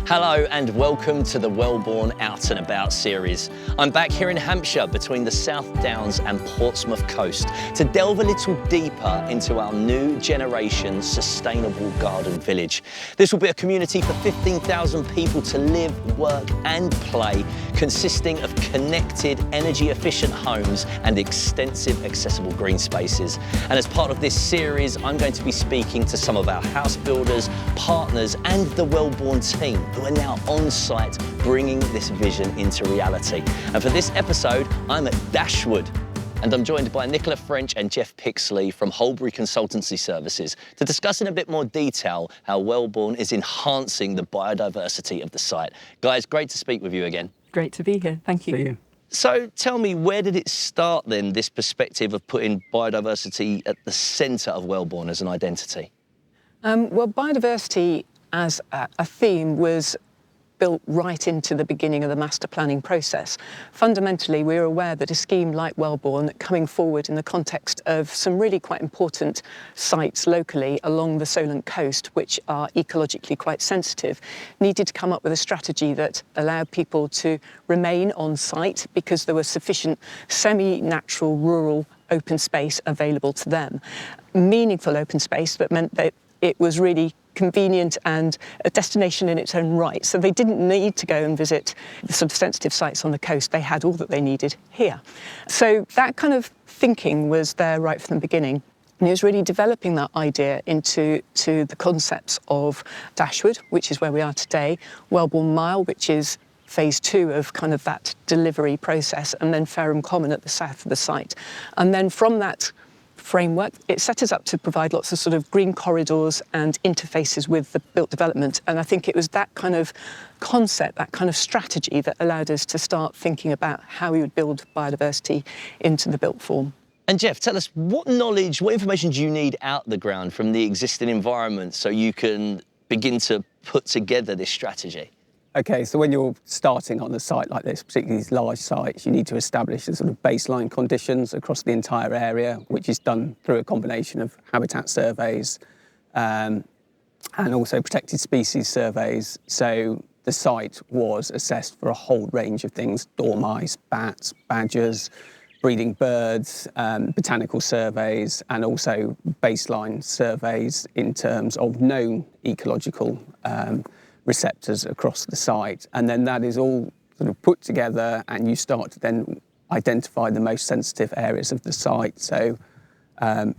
Hello and welcome to the Welborne Out and About series. I'm back here in Hampshire between the South Downs and Portsmouth coast to delve a little deeper into our new generation sustainable garden village. This will be a community for 15,000 people to live, work and play, consisting of connected, energy efficient homes and extensive accessible green spaces. And as part of this series, I'm going to be speaking to some of our house builders, partners and the Welborne team who are now on site bringing this vision into reality. And for this episode, I'm at Dashwood and I'm joined by Nicola and Jeff Picksley from Holbury Consultancy Services to discuss in a bit more detail how Welborne is enhancing the biodiversity of the site. Guys, great to speak with you again. Great to be here, thank you. See you. So tell me, where did it start then, this perspective of putting biodiversity at the centre of Welborne as an identity? Well, biodiversity as a theme was built right into the beginning of the master planning process. Fundamentally, we were aware that a scheme like Welborne, coming forward in the context of some really quite important sites locally along the Solent coast, which are ecologically quite sensitive, needed to come up with a strategy that allowed people to remain on site because there was sufficient semi-natural rural open space available to them. Meaningful open space that meant that it was really convenient and a destination in its own right. So they didn't need to go and visit the sort of sensitive sites on the coast. They had all that they needed here. So that kind of thinking was there right from the beginning. And it was really developing that idea into the concepts of Dashwood, which is where we are today, Welborne Mile, which is phase 2 of kind of that delivery process, and then Fareham Common at the south of the site. And then from that framework, it set us up to provide lots of sort of green corridors and interfaces with the built development. And I think it was that kind of concept, that kind of strategy that allowed us to start thinking about how we would build biodiversity into the built form. And Jeff, tell us, what knowledge, what information do you need out the ground from the existing environment so you can begin to put together this strategy? Okay, so when you're starting on a site like this, particularly these large sites, you need to establish the sort of baseline conditions across the entire area, which is done through a combination of habitat surveys and also protected species surveys. So the site was assessed for a whole range of things: dormice, bats, badgers, breeding birds, botanical surveys, and also baseline surveys in terms of known ecological receptors across the site. And then that is all sort of put together and you start to then identify the most sensitive areas of the site. So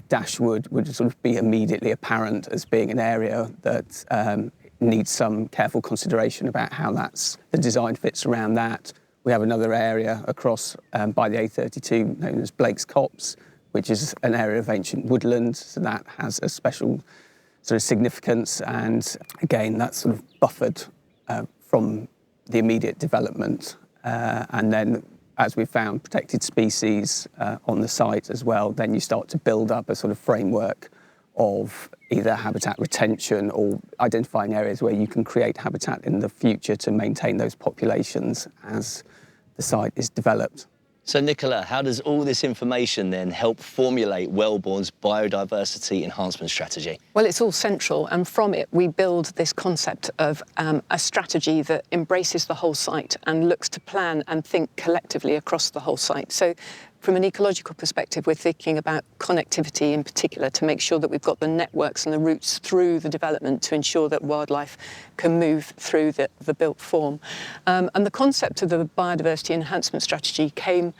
Dashwood would sort of be immediately apparent as being an area that needs some careful consideration about how the design fits around that. We have another area across by the A32 known as Blake's Copse, which is an area of ancient woodland, so that has a special sort of significance, and again that's sort of buffered from the immediate development. And then, as we found protected species on the site as well, then you start to build up a sort of framework of either habitat retention or identifying areas where you can create habitat in the future to maintain those populations as the site is developed. So Nicola, how does all this information then help formulate Welborne's biodiversity enhancement strategy? Well, it's all central, and from it we build this concept of a strategy that embraces the whole site and looks to plan and think collectively across the whole site. So from an ecological perspective, we're thinking about connectivity in particular to make sure that we've got the networks and the routes through the development to ensure that wildlife can move through the built form. And the concept of the biodiversity enhancement strategy came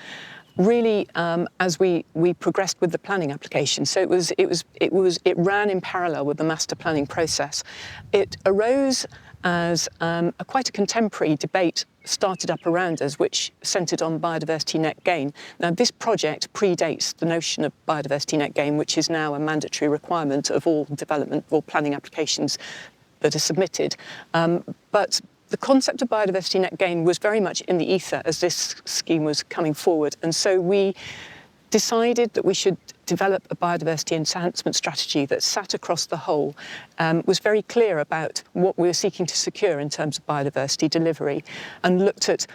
really as we progressed with the planning application. So it ran in parallel with the master planning process. It arose as quite a contemporary debate started up around us, which centred on biodiversity net gain. Now, this project predates the notion of biodiversity net gain, which is now a mandatory requirement of all development or planning applications that are submitted. But the concept of biodiversity net gain was very much in the ether as this scheme was coming forward. And so we decided that we should develop a biodiversity enhancement strategy that sat across the whole, was very clear about what we were seeking to secure in terms of biodiversity delivery, and looked at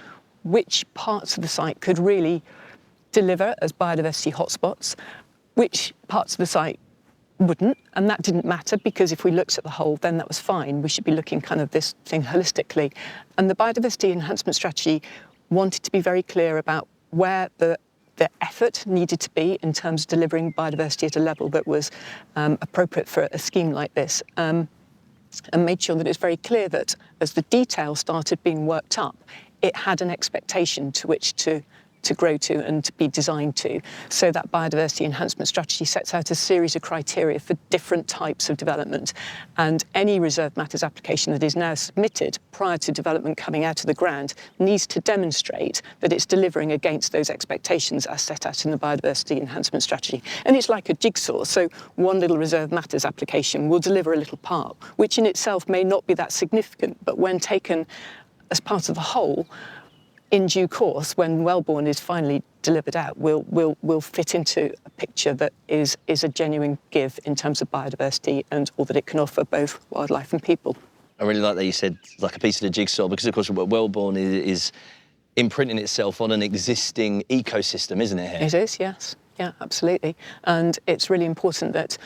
which parts of the site could really deliver as biodiversity hotspots, which parts of the site wouldn't, and that didn't matter, because if we looked at the whole, then that was fine. We should be looking kind of this thing holistically. And the biodiversity enhancement strategy wanted to be very clear about where the effort needed to be in terms of delivering biodiversity at a level that was appropriate for a scheme like this, and made sure that it's very clear that as the detail started being worked up, it had an expectation to which to grow to and to be designed to. So that biodiversity enhancement strategy sets out a series of criteria for different types of development. And any reserved matters application that is now submitted prior to development coming out of the ground needs to demonstrate that it's delivering against those expectations as set out in the biodiversity enhancement strategy. And it's like a jigsaw. So one little reserved matters application will deliver a little part, which in itself may not be that significant, but when taken as part of the whole, in due course, when Welborne is finally delivered out, will fit into a picture that is a genuine give in terms of biodiversity and all that it can offer both wildlife and people. I really like that you said like a piece of the jigsaw, because of course Welborne is imprinting itself on an existing ecosystem, isn't it here? It is, yes. Yeah, absolutely. And it's really important that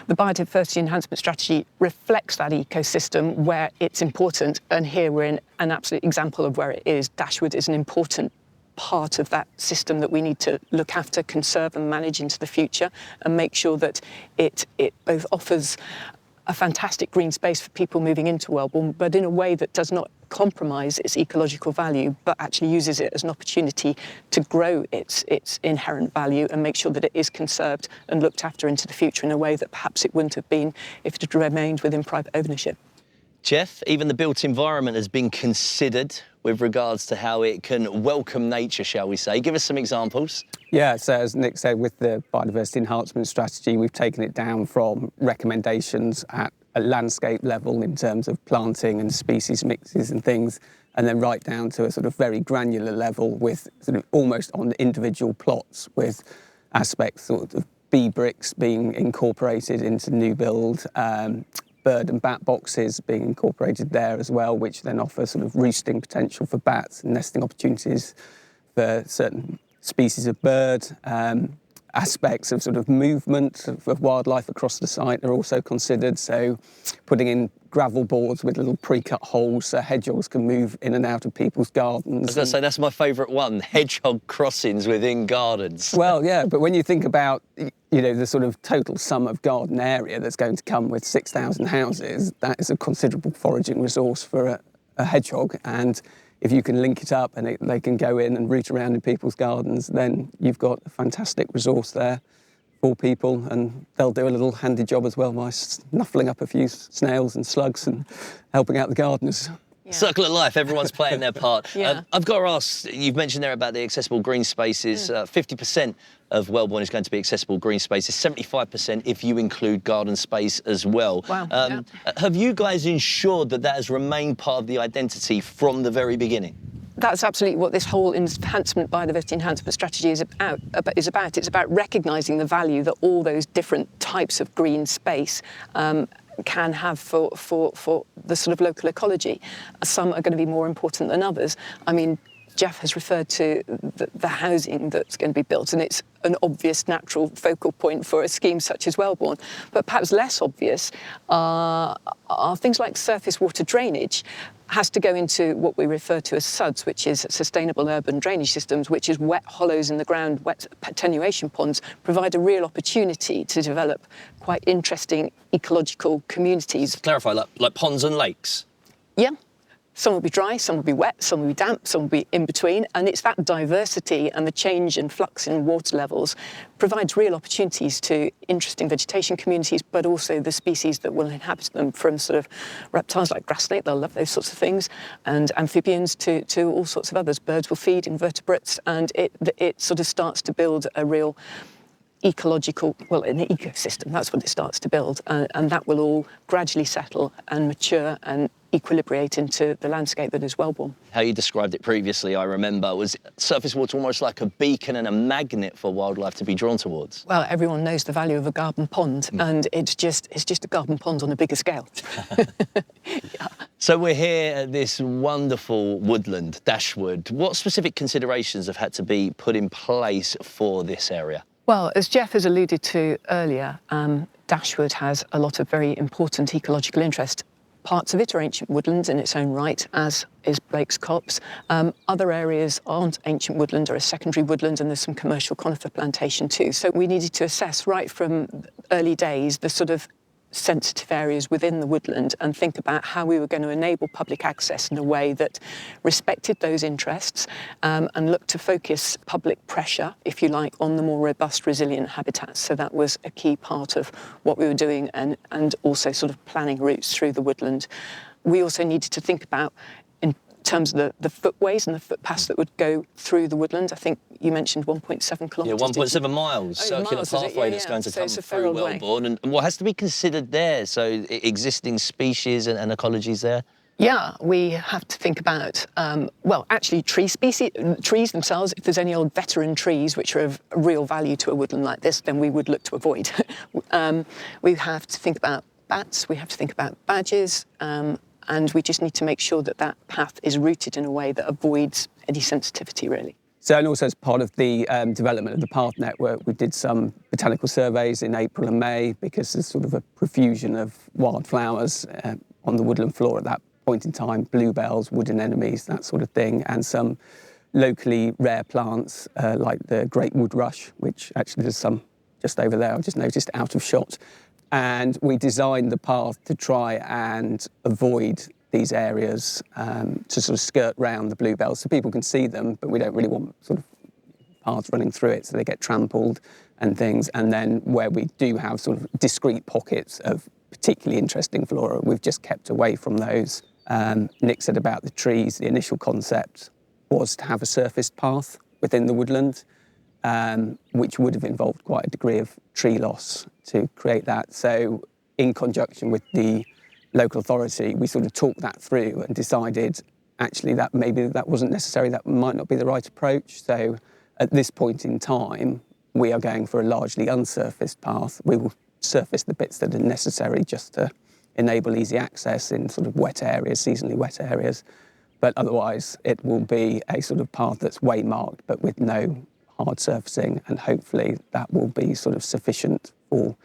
the biodiversity enhancement strategy reflects that ecosystem where it's important. And here we're in an absolute example of where it is. Dashwood is an important part of that system that we need to look after, conserve and manage into the future, and make sure that it both offers a fantastic green space for people moving into Welborne, but in a way that does not compromise its ecological value, but actually uses it as an opportunity to grow its inherent value and make sure that it is conserved and looked after into the future in a way that perhaps it wouldn't have been if it had remained within private ownership. Jeff, even the built environment has been considered with regards to how it can welcome nature, shall we say. Give us some examples. Yeah, so as Nick said, with the biodiversity enhancement strategy, we've taken it down from recommendations at a landscape level in terms of planting and species mixes and things, and then right down to a sort of very granular level with sort of almost on individual plots, with aspects sort of bee bricks being incorporated into new build, bird and bat boxes being incorporated there as well, which then offer sort of roosting potential for bats and nesting opportunities for certain species of bird. Aspects of sort of movement of wildlife across the site are also considered. So putting in gravel boards with little pre-cut holes so hedgehogs can move in and out of people's gardens. I was going to say, that's my favourite one, hedgehog crossings within gardens. Well, yeah, but when you think about, you know, the sort of total sum of garden area that's going to come with 6,000 houses, that is a considerable foraging resource for a hedgehog. And if you can link it up and they can go in and root around in people's gardens, then you've got a fantastic resource there for people, and they'll do a little handy job as well by snuffling up a few snails and slugs and helping out the gardeners. Yeah. Circle of life, everyone's playing their part. Yeah. I've got to ask, you've mentioned there about the accessible green spaces. 50% of Welborne is going to be accessible green spaces, 75% if you include garden space as well. Wow. Have you guys ensured that that has remained part of the identity from the very beginning? That's absolutely what this whole biodiversity enhancement strategy is about. It's about recognising the value that all those different types of green space can have for the sort of local ecology. Some are going to be more important than others. I mean, Jeff has referred to the housing that's going to be built, and it's an obvious natural focal point for a scheme such as Welborne. But perhaps less obvious are things like surface water drainage. Has to go into what we refer to as SUDS, which is sustainable urban drainage systems, which is wet hollows in the ground, wet attenuation ponds, provide a real opportunity to develop quite interesting ecological communities. To clarify, like ponds and lakes? Yeah. Some will be dry, some will be wet, some will be damp, some will be in between. And it's that diversity and the change and flux in water levels provides real opportunities to interesting vegetation communities, but also the species that will inhabit them, from sort of reptiles like grass snake, they'll love those sorts of things, and amphibians to all sorts of others. Birds will feed invertebrates, and it sort of starts to build a real ecological, well, an ecosystem. That's what it starts to build, and that will all gradually settle and mature and equilibrate into the landscape that is Welborne. How you described it previously, I remember, was surface water almost like a beacon and a magnet for wildlife to be drawn towards. Well, everyone knows the value of a garden pond, and it's just a garden pond on a bigger scale. Yeah. So we're here at this wonderful woodland, Dashwood. What specific considerations have had to be put in place for this area? Well, as Jeff has alluded to earlier, Dashwood has a lot of very important ecological interest. Parts of it are ancient woodlands in its own right, as is Blake's Copse. Other areas aren't ancient woodland, are a secondary woodland, and there's some commercial conifer plantation too. So we needed to assess right from early days the sort of sensitive areas within the woodland and think about how we were going to enable public access in a way that respected those interests and looked to focus public pressure, if you like, on the more robust, resilient habitats. So that was a key part of what we were doing, and also sort of planning routes through the woodland. We also needed to think about, in terms of the footways and the footpaths that would go through the woodland. I think you mentioned 1.7 kilometres. Yeah, 1.7 miles, circular pathway that's going to come through Welborne. And what has to be considered there? So existing species and ecologies there? Yeah, we have to think about, well, actually tree species, trees themselves. If there's any old veteran trees which are of real value to a woodland like this, then we would look to avoid. We have to think about bats, we have to think about badgers, and we just need to make sure that that path is routed in a way that avoids any sensitivity, really. So, and also as part of the development of the path network, we did some botanical surveys in April and May because there's sort of a profusion of wildflowers on the woodland floor at that point in time, bluebells, wood anemones, that sort of thing, and some locally rare plants like the great wood rush, which actually there's some just over there, I've just noticed, out of shot. And we designed the path to try and avoid these areas, to sort of skirt round the bluebells so people can see them, but we don't really want sort of paths running through it so they get trampled and things. And then where we do have sort of discrete pockets of particularly interesting flora, we've just kept away from those. Nick said about the trees, the initial concept was to have a surfaced path within the woodland, which would have involved quite a degree of tree loss to create that. So in conjunction with the local authority, we sort of talked that through and decided actually that maybe that wasn't necessary, that might not be the right approach. So at this point in time, we are going for a largely unsurfaced path. We will surface the bits that are necessary just to enable easy access in sort of wet areas, seasonally wet areas. But otherwise, it will be a sort of path that's waymarked, but with no hard surfacing, and hopefully that will be sort of sufficient for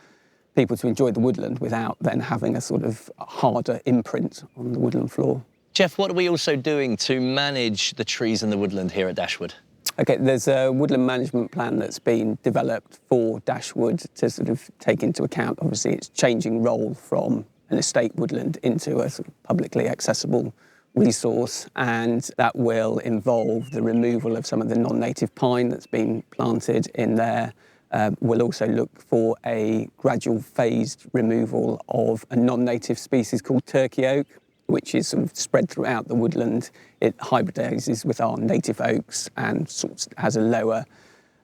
people to enjoy the woodland without then having a sort of harder imprint on the woodland floor. Jeff, what are we also doing to manage the trees in the woodland here at Dashwood? Okay, there's a woodland management plan that's been developed for Dashwood to sort of take into account, obviously, its changing role from an estate woodland into a sort of publicly accessible resource, and that will involve the removal of some of the non-native pine that's been planted in there. We'll also look for a gradual phased removal of a non-native species called turkey oak, which is sort of spread throughout the woodland. It hybridizes with our native oaks and sort of has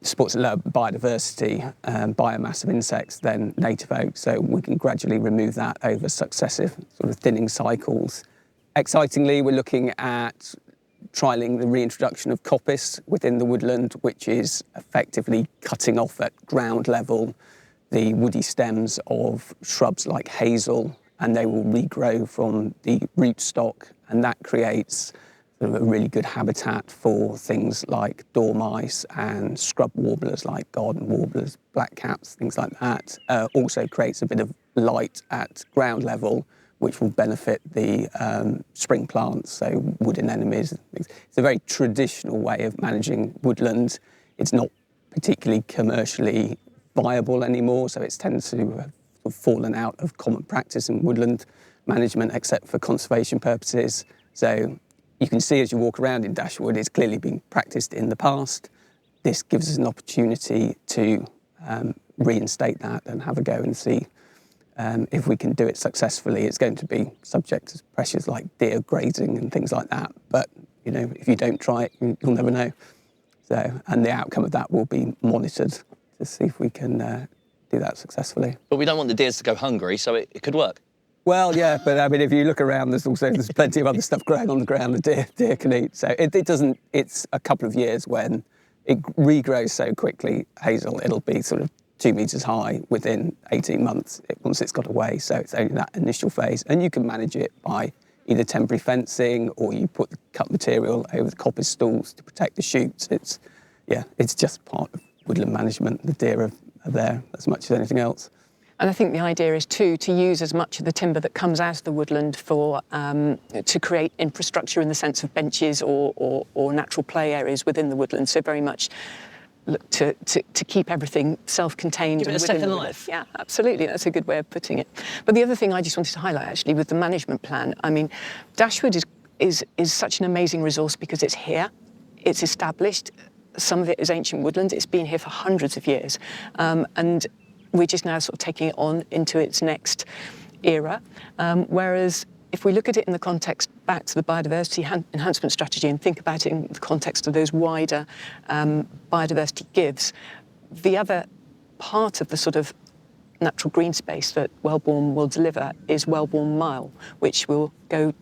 supports a lower biodiversity, biomass of insects than native oaks. So we can gradually remove that over successive sort of thinning cycles. Excitingly, we're looking at trialling the reintroduction of coppice within the woodland, which is effectively cutting off at ground level the woody stems of shrubs like hazel, and they will regrow from the rootstock, and that creates sort of a really good habitat for things like dormice and scrub warblers like garden warblers, blackcaps, things like that. Also creates a bit of light at ground level, which will benefit the spring plants, so wood anemones. It's a very traditional way of managing woodland. It's not particularly commercially viable anymore, so it tends to have fallen out of common practice in woodland management, except for conservation purposes. So you can see as you walk around in Dashwood, it's clearly been practiced in the past. This gives us an opportunity to reinstate that and have a go and see if we can do it successfully. It's going to be subject to pressures like deer grazing and things like that. But, you know, if you don't try it, you'll never know. So, and the outcome of that will be monitored to see if we can do that successfully. But we don't want the deers to go hungry, so it could work. Well, yeah, but I mean, if you look around, there's plenty of other stuff growing on the ground that deer can eat. So it doesn't, it's a couple of years when it regrows so quickly, hazel, it'll be sort of 2 metres high within 18 months once it's got away. So it's only that initial phase. And you can manage it by either temporary fencing or you put the cut material over the coppice stalls to protect the shoots. It's just part of woodland management. The deer are there as much as anything else. And I think the idea is too to use as much of the timber that comes out of the woodland for to create infrastructure in the sense of benches or natural play areas within the woodland. So very much look to keep everything self-contained. Give it a second life. Yeah, absolutely. That's a good way of putting it. But the other thing I just wanted to highlight actually with the management plan, I mean, Dashwood is such an amazing resource because it's here, it's established. Some of it is ancient woodland. It's been here for hundreds of years. And we're just now sort of taking it on into its next era. Whereas if we look at it in the context back to the biodiversity enhancement strategy and think about it in the context of those wider biodiversity gives, the other part of the sort of natural green space that Welborne will deliver is Welborne Mile, which will go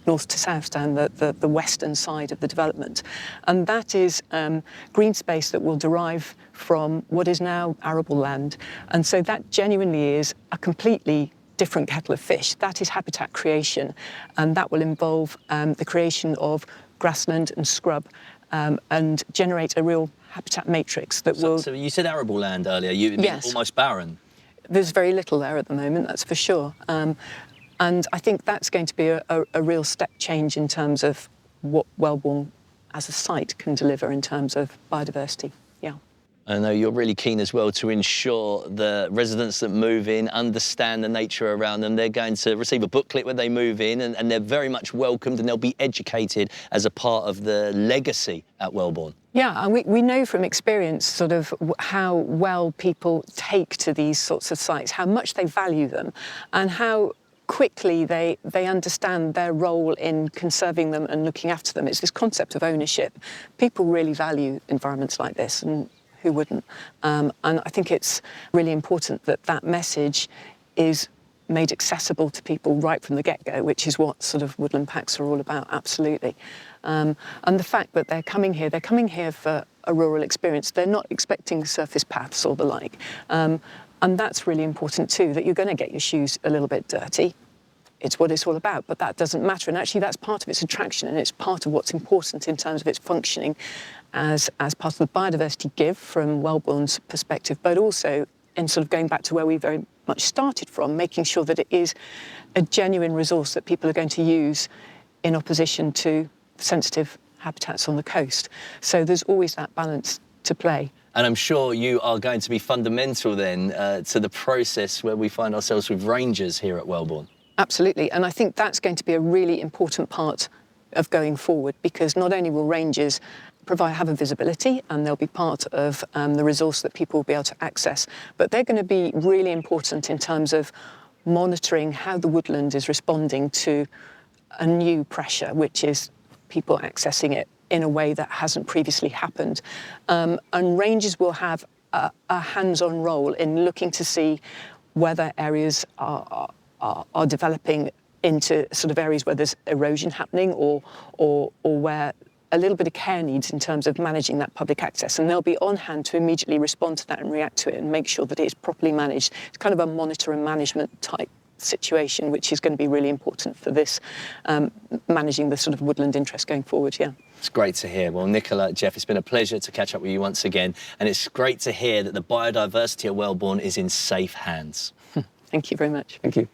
north to south down the western side of the development. And that is green space that will derive from what is now arable land. And so that genuinely is a completely different kettle of fish. That is habitat creation, and that will involve the creation of grassland and scrub and generate a real habitat matrix that will... So you said arable land earlier, Yes. Almost barren. There's very little there at the moment, that's for sure. And I think that's going to be a real step change in terms of what Welborne as a site can deliver in terms of biodiversity, yeah. I know you're really keen as well to ensure the residents that move in understand the nature around them. They're going to receive a booklet when they move in and they're very much welcomed and they'll be educated as a part of the legacy at Welborne. Yeah, and we know from experience sort of how well people take to these sorts of sites, how much they value them and how quickly they understand their role in conserving them and looking after them. It's this concept of ownership. People really value environments like this, and who wouldn't? And I think it's really important that that message is made accessible to people right from the get-go, which is what sort of woodland packs are all about, absolutely. And the fact that they're coming here for a rural experience. They're not expecting surface paths or the like. And that's really important too, that you're going to get your shoes a little bit dirty. It's what it's all about, but that doesn't matter. And actually that's part of its attraction and it's part of what's important in terms of its functioning as part of the biodiversity give from Welborne's perspective, but also in sort of going back to where we very much started from, making sure that it is a genuine resource that people are going to use in opposition to sensitive habitats on the coast. So there's always that balance to play. And I'm sure you are going to be fundamental then to the process where we find ourselves with rangers here at Welborne. Absolutely, and I think that's going to be a really important part of going forward, because not only will rangers have a visibility and they'll be part of the resource that people will be able to access, but they're going to be really important in terms of monitoring how the woodland is responding to a new pressure, which is people accessing it in a way that hasn't previously happened. And rangers will have a hands-on role in looking to see whether areas are developing into sort of areas where there's erosion happening or where a little bit of care needs in terms of managing that public access. And they'll be on hand to immediately respond to that and react to it and make sure that it is properly managed. It's kind of a monitor and management type situation, which is going to be really important for this, managing the sort of woodland interest going forward, yeah. It's great to hear. Well, Nicola, Jeff, it's been a pleasure to catch up with you once again. And it's great to hear that the biodiversity at Welborne is in safe hands. Thank you very much. Thank you.